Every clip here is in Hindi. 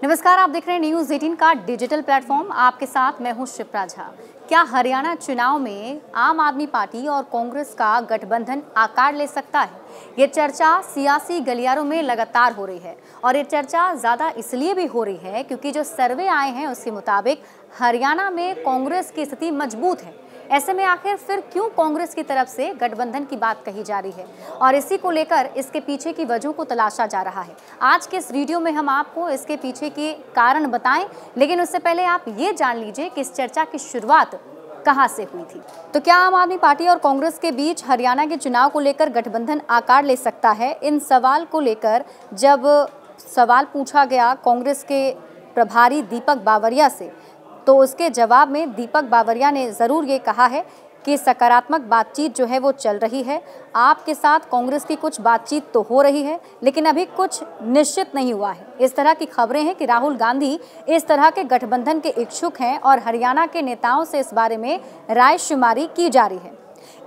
नमस्कार, आप देख रहे हैं न्यूज़ 18 का डिजिटल प्लेटफॉर्म। आपके साथ मैं हूं शिप्रा झा। क्या हरियाणा चुनाव में आम आदमी पार्टी और कांग्रेस का गठबंधन आकार ले सकता है? ये चर्चा सियासी गलियारों में लगातार हो रही है और ये चर्चा ज़्यादा इसलिए भी हो रही है क्योंकि जो सर्वे आए हैं उसके मुताबिक हरियाणा में कांग्रेस की स्थिति मजबूत है। ऐसे में आखिर फिर क्यों कांग्रेस की तरफ से गठबंधन की बात कही जा रही है और इसी को लेकर इसके पीछे की वजहों को तलाशा जा रहा है। आज के इस वीडियो में हम आपको इसके पीछे के कारण बताएं, लेकिन उससे पहले आप ये जान लीजिए कि इस चर्चा की शुरुआत कहां से हुई थी। तो क्या आम आदमी पार्टी और कांग्रेस के बीच हरियाणा के चुनाव को लेकर गठबंधन आकार ले सकता है? इन सवाल को लेकर जब सवाल पूछा गया कांग्रेस के प्रभारी दीपक बावरिया से, तो उसके जवाब में दीपक बावरिया ने ज़रूर ये कहा है कि सकारात्मक बातचीत जो है वो चल रही है। आपके साथ कांग्रेस की कुछ बातचीत तो हो रही है, लेकिन अभी कुछ निश्चित नहीं हुआ है। इस तरह की खबरें हैं कि राहुल गांधी इस तरह के गठबंधन के इच्छुक हैं और हरियाणा के नेताओं से इस बारे में रायशुमारी की जा रही है।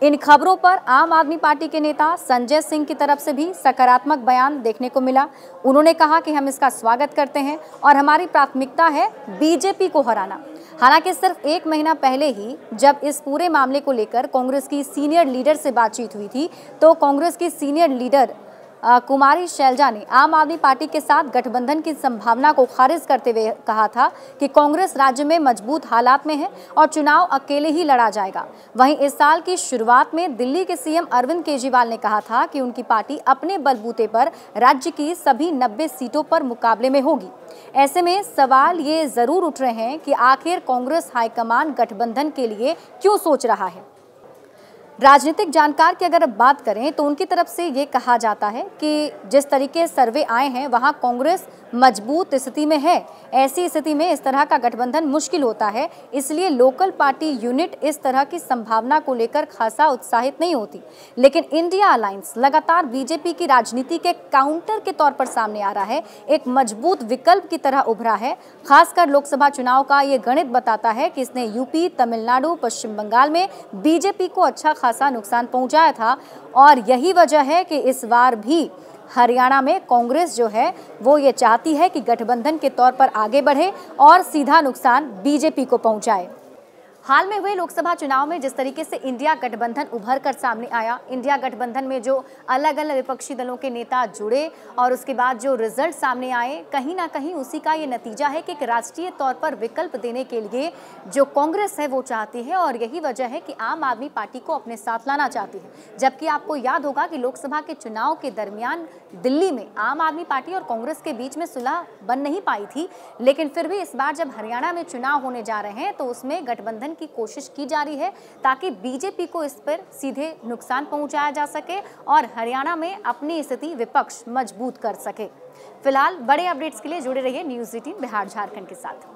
इन खबरों पर आम आदमी पार्टी के नेता संजय सिंह की तरफ से भी सकारात्मक बयान देखने को मिला। उन्होंने कहा कि हम इसका स्वागत करते हैं और हमारी प्राथमिकता है बीजेपी को हराना। हालांकि सिर्फ एक महीना पहले ही जब इस पूरे मामले को लेकर कांग्रेस की सीनियर लीडर से बातचीत हुई थी, तो कांग्रेस की सीनियर लीडर कुमारी शैलजा ने आम आदमी पार्टी के साथ गठबंधन की संभावना को खारिज करते हुए कहा था कि कांग्रेस राज्य में मजबूत हालात में है और चुनाव अकेले ही लड़ा जाएगा। वहीं इस साल की शुरुआत में दिल्ली के सीएम अरविंद केजरीवाल ने कहा था कि उनकी पार्टी अपने बलबूते पर राज्य की सभी 90 सीटों पर मुकाबले में होगी। ऐसे में सवाल ये जरूर उठ रहे हैं कि आखिर कांग्रेस हाईकमान गठबंधन के लिए क्यों सोच रहा है। राजनीतिक जानकार की अगर बात करें तो उनकी तरफ से ये कहा जाता है कि जिस तरीके सर्वे आए हैं वहां कांग्रेस मजबूत स्थिति में है। ऐसी स्थिति में इस तरह का गठबंधन मुश्किल होता है, इसलिए लोकल पार्टी यूनिट इस तरह की संभावना को लेकर खासा उत्साहित नहीं होती। लेकिन इंडिया अलायंस लगातार बीजेपी की राजनीति के काउंटर के तौर पर सामने आ रहा है, एक मजबूत विकल्प की तरह उभरा है। खासकर लोकसभा चुनाव का ये गणित बताता है कि इसने यूपी, तमिलनाडु, पश्चिम बंगाल में बीजेपी को अच्छा खासा नुकसान पहुंचाया था और यही वजह है कि इस बार भी हरियाणा में कांग्रेस जो है वो ये चाहती है कि गठबंधन के तौर पर आगे बढ़े और सीधा नुकसान बीजेपी को पहुंचाए। हाल में हुए लोकसभा चुनाव में जिस तरीके से इंडिया गठबंधन उभर कर सामने आया, इंडिया गठबंधन में जो अलग अलग विपक्षी दलों के नेता जुड़े और उसके बाद जो रिजल्ट सामने आए, कहीं ना कहीं उसी का ये नतीजा है कि एक राष्ट्रीय तौर पर विकल्प देने के लिए जो कांग्रेस है वो चाहती है और यही वजह है कि आम आदमी पार्टी को अपने साथ लाना चाहती है। जबकि आपको याद होगा कि लोकसभा के चुनाव के दरमियान दिल्ली में आम आदमी पार्टी और कांग्रेस के बीच में सुलह बन नहीं पाई थी, लेकिन फिर भी इस बार जब हरियाणा में चुनाव होने जा रहे हैं तो उसमें गठबंधन की कोशिश की जा रही है ताकि बीजेपी को इस पर सीधे नुकसान पहुंचाया जा सके और हरियाणा में अपनी स्थिति विपक्ष मजबूत कर सके। फिलहाल बड़े अपडेट्स के लिए जुड़े रहिए न्यूज़ 18 बिहार झारखंड के साथ।